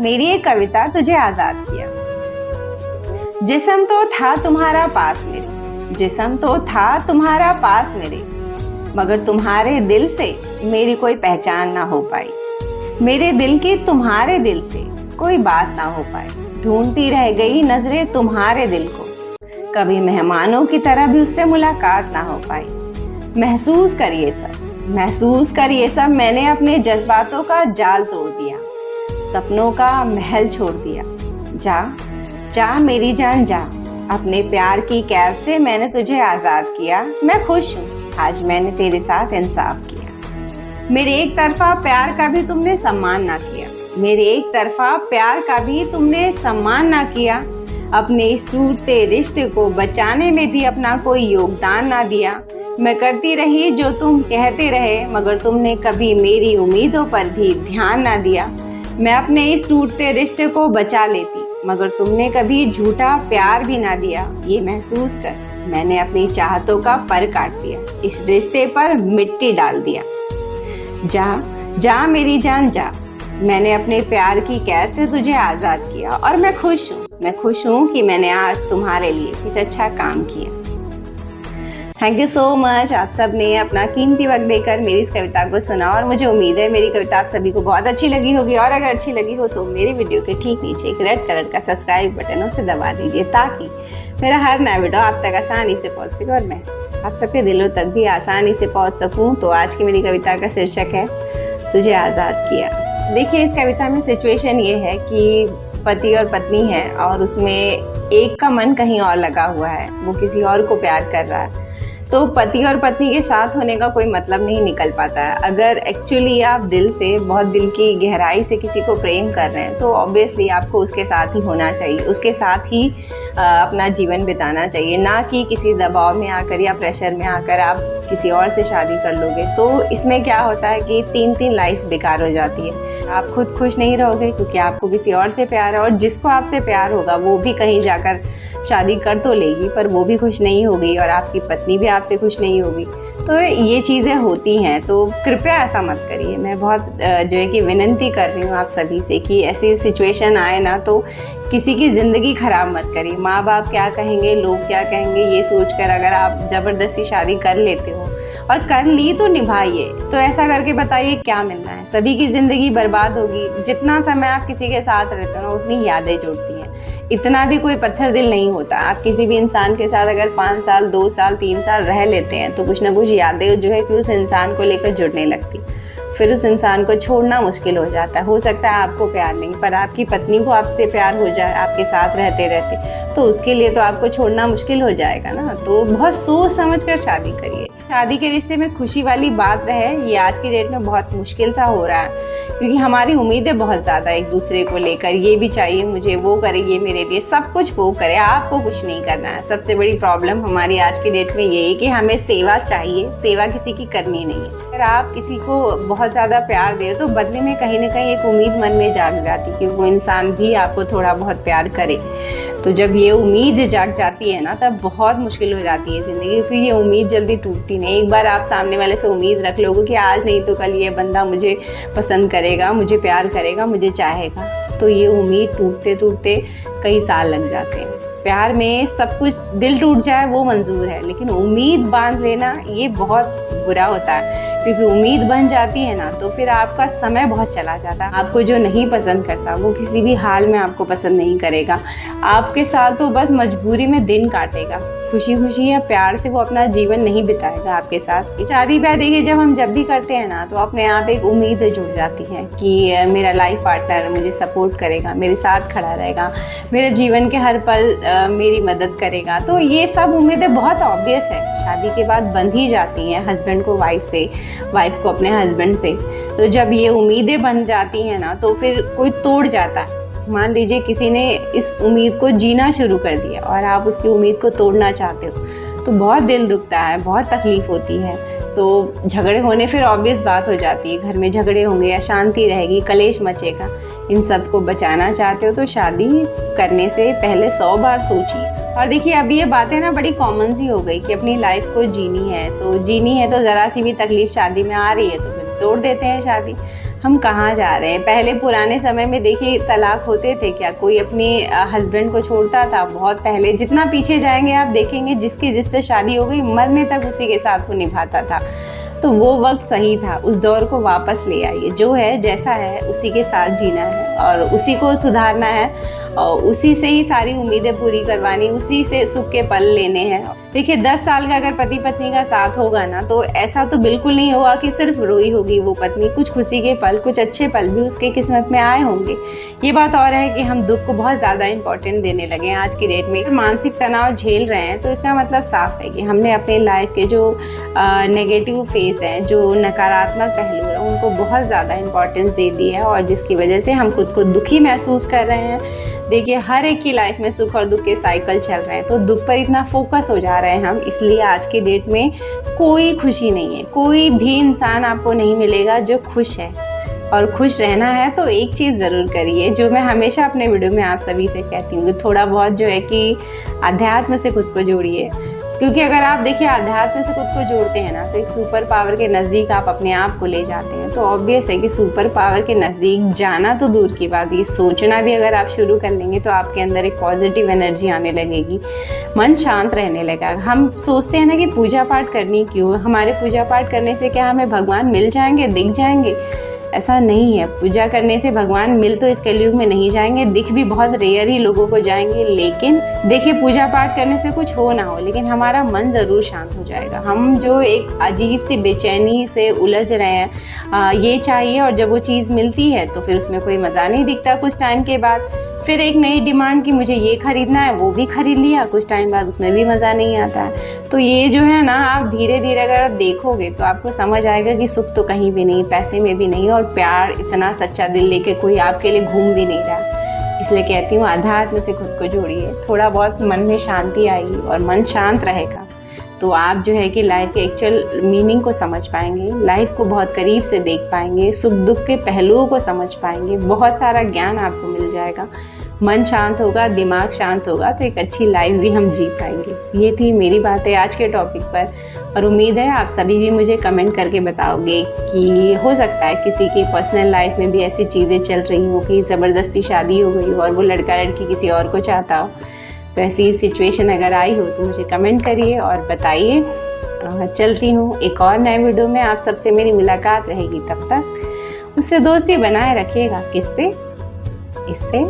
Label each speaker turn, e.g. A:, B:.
A: मेरी एक कविता तुझे आजाद किया। जिस्म तो था तुम्हारा पास मेरे, जिस्म तो था तुम्हारा पास मेरे, मगर तुम्हारे दिल से मेरी कोई पहचान ना हो पाई। मेरे दिल की तुम्हारे दिल से कोई बात ना हो पाई। ढूंढती रह गई नजरें तुम्हारे दिल को, कभी मेहमानों की तरह भी उससे मुलाकात ना हो पाई। महसूस करिए सब, महसूस करिए सब, मैंने अपने जज्बातों का जाल तोड़ दिया, सपनों का महल छोड़ दिया। जा जा मेरी जान जा, अपने प्यार की कैद से मैंने तुझे आजाद किया। मैं खुश हूँ आज मैंने तेरे साथ इंसाफ किया। मेरे एक तरफा प्यार का भी तुमने सम्मान ना किया, मेरे एक तरफा प्यार का भी तुमने सम्मान ना किया। अपने इस टूटते रिश्ते को बचाने में भी अपना कोई योगदान ना दिया। मैं करती रही जो तुम कहते रहे, मगर तुमने कभी मेरी उम्मीदों पर भी ध्यान ना दिया। मैं अपने इस टूटते रिश्ते को बचा लेती, मगर तुमने कभी झूठा प्यार भी ना दिया। ये महसूस कर मैंने अपनी चाहतों का पर काट दिया, इस रिश्ते पर मिट्टी डाल दिया। जा जा मेरी जान जा, मैंने अपने प्यार की कैद से तुझे आजाद किया। और मैं खुश हूँ, मैं खुश हूँ कि मैंने आज तुम्हारे लिए कुछ अच्छा काम किया। Thank you so much. आप सब ने अपना कीमती वक्त देकर मेरी इस कविता को सुना और मुझे उम्मीद है मेरी कविता आप सभी को बहुत अच्छी लगी होगी। और अगर अच्छी लगी हो तो मेरी वीडियो के ठीक नीचे एक रेड कलर का सब्सक्राइब बटन उसे दबा दीजिए, ताकि मेरा हर नया वीडियो आप तक आसानी से पहुंच सके और मैं आप सबके दिलों तक भी आसानी से पहुंच सकूं। तो आज की मेरी कविता का शीर्षक है तुझे आज़ाद किया। देखिए, इस कविता में सिचुएशन ये है कि पति और पत्नी है और उसमें एक का मन कहीं और लगा हुआ है, वो किसी और को प्यार कर रहा है। तो पति और पत्नी के साथ होने का कोई मतलब नहीं निकल पाता है। अगर एक्चुअली आप दिल से, बहुत दिल की गहराई से किसी को प्रेम कर रहे हैं तो ऑब्वियसली आपको उसके साथ ही होना चाहिए, उसके साथ ही अपना जीवन बिताना चाहिए, ना कि किसी दबाव में आकर या प्रेशर में आकर आप किसी और से शादी कर लोगे। तो इसमें क्या होता है कि तीन लाइफ बेकार हो जाती है। आप खुद खुश नहीं रहोगे क्योंकि आपको किसी और से प्यार है, और जिसको आपसे प्यार होगा वो भी कहीं जाकर शादी कर तो लेगी पर वो भी खुश नहीं होगी और आपकी पत्नी भी आपसे खुश नहीं होगी। तो ये चीज़ें होती हैं, तो कृपया ऐसा मत करिए। मैं बहुत जो है कि विनती कर रही हूँ आप सभी से कि ऐसी सिचुएशन आए ना तो किसी की ज़िंदगी ख़राब मत करिए। माँ बाप क्या कहेंगे, लोग क्या कहेंगे, ये सोचकर अगर आप ज़बरदस्ती शादी कर लेते हो और कर ली तो निभाइए। तो ऐसा करके बताइए क्या मिलना है, सभी की ज़िंदगी बर्बाद होगी। जितना समय आप किसी के साथ रहते हो ना उतनी यादें जुड़ती हैं। इतना भी कोई पत्थर दिल नहीं होता। आप किसी भी इंसान के साथ अगर 5 साल 2 साल 3 साल रह लेते हैं तो कुछ ना कुछ यादें जो है कि उस इंसान को लेकर जुड़ने लगती, फिर उस इंसान को छोड़ना मुश्किल हो जाता है। हो सकता है आपको प्यार नहीं, पर आपकी पत्नी को आपसे प्यार हो जाए आपके साथ रहते रहते, तो उसके लिए तो आपको छोड़ना मुश्किल हो जाएगा ना। तो बहुत सोच समझ कर शादी करिए। शादी के रिश्ते में खुशी वाली बात रहे, ये आज की डेट में बहुत मुश्किल सा हो रहा है क्योंकि हमारी उम्मीदें बहुत ज़्यादा एक दूसरे को लेकर, ये भी चाहिए मुझे, वो करे ये मेरे लिए, सब कुछ वो करे, आपको कुछ नहीं करना है। सबसे बड़ी प्रॉब्लम हमारी आज की डेट में ये है कि हमें सेवा चाहिए, सेवा किसी की करनी नहीं है। अगर आप किसी को बहुत ज़्यादा प्यार दे तो बदले में कहीं ना कहीं एक उम्मीद मन में जाग जाती कि वो इंसान भी आपको थोड़ा बहुत प्यार करे। तो जब ये उम्मीद जाग जाती है ना तब बहुत मुश्किल हो जाती है ज़िंदगी, क्योंकि ये उम्मीद जल्दी टूटती नहीं। एक बार आप सामने वाले से उम्मीद रख लोगे कि आज नहीं तो कल ये बंदा मुझे पसंद करेगा, मुझे प्यार करेगा, मुझे चाहेगा, तो ये उम्मीद टूटते टूटते कई साल लग जाते हैं। प्यार में सब कुछ, दिल टूट जाए वो मंजूर है, लेकिन उम्मीद बांध लेना ये बहुत बुरा होता है। क्योंकि उम्मीद बन जाती है ना तो फिर आपका समय बहुत चला जाता है। आपको जो नहीं पसंद करता वो किसी भी हाल में आपको पसंद नहीं करेगा, आपके साथ तो बस मजबूरी में दिन काटेगा, खुशी खुशी या प्यार से वो अपना जीवन नहीं बिताएगा आपके साथ। शादी ब्याह देखिए जब भी करते हैं ना तो अपने आप एक उम्मीद जुड़ जाती है कि मेरा लाइफ पार्टनर मुझे सपोर्ट करेगा, मेरे साथ खड़ा रहेगा, मेरे जीवन के हर पल मेरी मदद करेगा। तो ये सब उम्मीदें बहुत ऑब्वियस है, शादी के बाद बंध ही जाती हैं, हस्बैंड को वाइफ से, वाइफ को अपने हस्बैंड से। तो जब ये उम्मीदें बन जाती हैं ना तो फिर कोई तोड़ जाता है। मान लीजिए किसी ने इस उम्मीद को जीना शुरू कर दिया और आप उसकी उम्मीद को तोड़ना चाहते हो तो बहुत दिल दुखता है, बहुत तकलीफ होती है। तो झगड़े होने फिर ऑब्वियस बात हो जाती है, घर में झगड़े होंगे, अशांति रहेगी, कलेश मचेगा। इन सब को बचाना चाहते हो तो शादी करने से पहले 100 बार सोचिए। और देखिए अभी ये बातें ना बड़ी कॉमन सी हो गई कि अपनी लाइफ को जीनी है तो ज़रा सी भी तकलीफ शादी में आ रही है तो फिर तोड़ देते हैं शादी। हम कहाँ जा रहे हैं। पहले पुराने समय में देखिए तलाक होते थे क्या, कोई अपने हस्बैंड को छोड़ता था, बहुत पहले। जितना पीछे जाएंगे आप देखेंगे जिसकी जिससे शादी हो गई मरने तक उसी के साथ वो निभाता था। तो वो वक्त सही था, उस दौर को वापस ले आइए। जो है जैसा है उसी के साथ जीना है और उसी को सुधारना है और उसी से ही सारी उम्मीदें पूरी करवानी, उसी से सुख के पल लेने हैं। देखिए 10 साल का अगर पति पत्नी का साथ होगा ना, तो ऐसा तो बिल्कुल नहीं होगा कि सिर्फ रोई होगी वो पत्नी, कुछ खुशी के पल, कुछ अच्छे पल भी उसके किस्मत में आए होंगे। ये बात और है कि हम दुख को बहुत ज़्यादा इंपॉर्टेंट देने लगे हैं आज की डेट में। मानसिक तनाव झेल रहे हैं तो इसका मतलब साफ है कि हमने अपने लाइफ के जो नेगेटिव फेस हैं, जो नकारात्मक पहलू है, उनको बहुत ज़्यादा इंपॉर्टेंस दे दी है और जिसकी वजह से हम खुद को दुखी महसूस कर रहे हैं। देखिए हर एक की लाइफ में सुख और दुख के साइकिल चल रहे हैं, तो दुख पर इतना फोकस हो जा रहे हैं हम, इसलिए आज की डेट में कोई खुशी नहीं है। कोई भी इंसान आपको नहीं मिलेगा जो खुश है। और खुश रहना है तो एक चीज़ ज़रूर करिए, जो मैं हमेशा अपने वीडियो में आप सभी से कहती हूँ, थोड़ा बहुत जो है कि अध्यात्म से खुद को जोड़िए। क्योंकि अगर आप देखिए अध्यात्म से खुद को जोड़ते हैं ना, तो एक सुपर पावर के नज़दीक आप अपने आप को ले जाते हैं। तो ऑब्वियस है कि सुपर पावर के नज़दीक जाना तो दूर की बात, ये सोचना भी अगर आप शुरू कर लेंगे तो आपके अंदर एक पॉजिटिव एनर्जी आने लगेगी, मन शांत रहने लगेगा। हम सोचते हैं ना कि पूजा पाठ करनी क्यों, हमारे पूजा पाठ करने से क्या हमें भगवान मिल जाएंगे, दिख जाएंगे? ऐसा नहीं है। पूजा करने से भगवान मिल तो इस कलयुग में नहीं जाएंगे, दिख भी बहुत रेयर ही लोगों को जाएंगे। लेकिन देखिए पूजा पाठ करने से कुछ हो ना हो, लेकिन हमारा मन ज़रूर शांत हो जाएगा। हम जो एक अजीब सी बेचैनी से उलझ रहे हैं, ये चाहिए, और जब वो चीज़ मिलती है तो फिर उसमें कोई मज़ा नहीं दिखता। कुछ टाइम के बाद फिर एक नई डिमांड की मुझे ये खरीदना है, वो भी खरीद लिया, कुछ टाइम बाद उसमें भी मज़ा नहीं आता है। तो ये जो है ना, आप धीरे धीरे अगर आप देखोगे तो आपको समझ आएगा कि सुख तो कहीं भी नहीं, पैसे में भी नहीं, और प्यार इतना सच्चा दिल लेके कोई आपके लिए घूम भी नहीं रहा। इसलिए कहती हूँ अध्यात्म से खुद को जोड़िए, थोड़ा बहुत मन में शांति आएगी और मन शांत रहेगा तो आप जो है कि लाइफ के एक्चुअल मीनिंग को समझ पाएंगे, लाइफ को बहुत करीब से देख पाएंगे, सुख दुख के पहलुओं को समझ पाएंगे, बहुत सारा ज्ञान आपको मिल जाएगा। मन शांत होगा, दिमाग शांत होगा तो एक अच्छी लाइफ भी हम जी पाएंगे। ये थी मेरी बातें आज के टॉपिक पर, और उम्मीद है आप सभी भी मुझे कमेंट करके बताओगे कि हो सकता है किसी की पर्सनल लाइफ में भी ऐसी चीज़ें चल रही हो कि ज़बरदस्ती शादी हो गई हो और वो लड़का लड़की किसी और को चाहता हो। तो ऐसी सिचुएशन अगर आई हो तो मुझे कमेंट करिए और बताइए। चलती हूँ एक और नए वीडियो में, आप सबसे मेरी मुलाकात रहेगी। तब तक उससे दोस्ती बनाए रखिएगा। किससे? इससे।